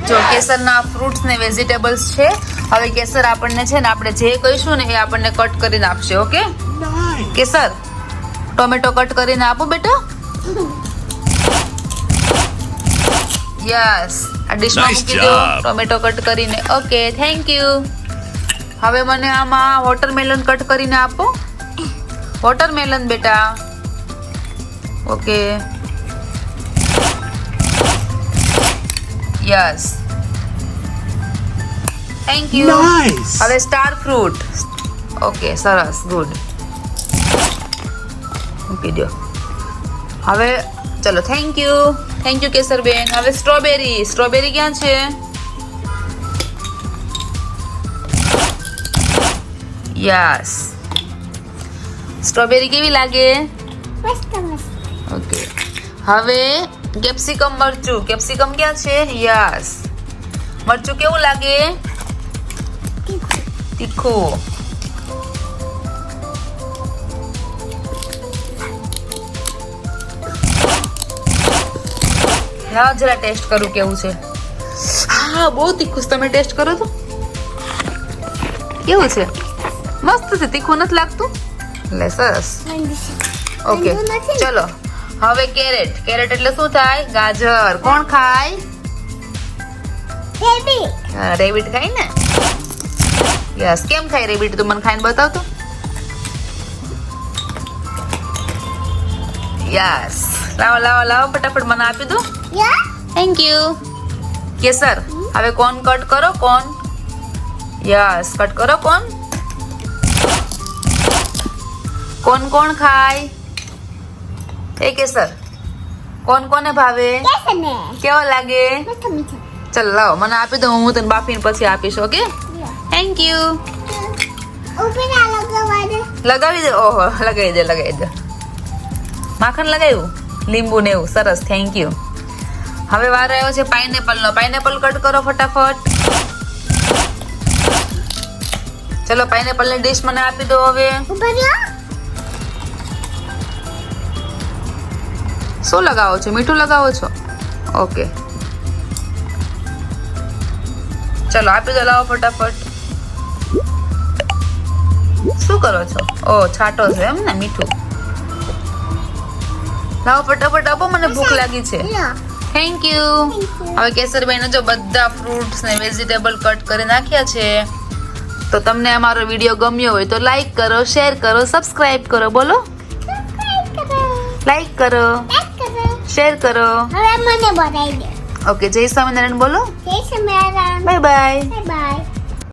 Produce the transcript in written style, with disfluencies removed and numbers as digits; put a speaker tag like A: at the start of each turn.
A: જો કેસરના ફ્રૂટ્સ ને વેજીટેબલ્સ છે. હવે કેસર આપણને છે ને આપણે જે કહીશું ને એ આપણને કટ કરીને આપશે. ઓકે કેસર, ટોમેટો કટ કરીને આપો બેટા. યસ, આ ડિશમાં મૂકી દો ટોમેટો કટ કરીને. Okay thank you. હવે મને આમાં વોટરમેલન કટ કરીને આપો. વોટરમેલન બેટા. Okay yes thank you. હવે સ્ટાર ફ્રૂટ. ઓકે સરસ, ગુડ. મૂકી દો. હવે ચલો થેન્ક યુ કેસરબેન. હવે સ્ટ્રોબેરી. સ્ટ્રોબેરી ક્યાં છે? યસ. સ્ટ્રોબેરી કેવી લાગે? ઓકે. હવે કેપ્સિકમ મરચું. કેપ્સિકમ ક્યાં છે? યસ. મરચું કેવું લાગે? તીખું. લાવ જરા ટેસ્ટ કરું કેવું છે. હા બહુ તીખું. તમે ટેસ્ટ કરો તો કેવું છે? મસ્ત છે. તીખું નથી લાગતું? લે સરસ. ઓકે ચલો હવે કેરેટ. કેરેટ એટલે શું થાય? ગાજર. કોણ ખાય? રેબિટ ખાય ને? યસ. કેમ ખાય રેબિટ? તું મને ખાઈને બતાવ તો. યસ. લાવો લાવો લાવો ફટાફટ મને આપી દો. Thank you. કેસર. હવે કોન કટ કરો. કોન. યસ કટ કરો કોન. કોન કોણ ખાય? એ કેસર કોણ કોને ભાવે? કેવો લાગે? ચલ લાવો મને આપી દો. હું તને બાફીને પછી આપીશ. Okay thank you. લગાવી દે. ઓહો લગાવી દે લગાવી દે. માખણ લગાવ્યું? લીંબુ ને એવું? સરસ થેન્ક યુ. હવે વાર આવ્યો છે પાઇનેપલ નો. પાઇનેપલ કટ કરો ફટાફટ. ચલો પાઇનેપલ ની ડીશ મને આપી દો. હવે શું લગાવો છો? મીઠું લગાવો છો? ઓકે ચલો આપી દો. લાવો ફટાફટ. શું કરો છો? ઓ છાંટો છે એમ ને મીઠું. લાવો ફટાફટ આપો, મને ભૂખ લાગી છે. Thank you. હવે કેસરભાઈ જો બધા ફ્રૂટ્સ ને વેજીટેબલ કટ કરી નાખ્યા છે. તો તમને અમારો વિડીયો ગમ્યો હોય તો લાઈક કરો, શેર કરો, સબસ્ક્રાઇબ કરો. બોલો લાઈક કરો, શેર કરો.
B: હવે મને બોલાવી દે.
A: ઓકે જય સ્વામિનારાયણ બોલો.
B: જય Swaminarayan.
A: Bye bye.
B: Bye bye.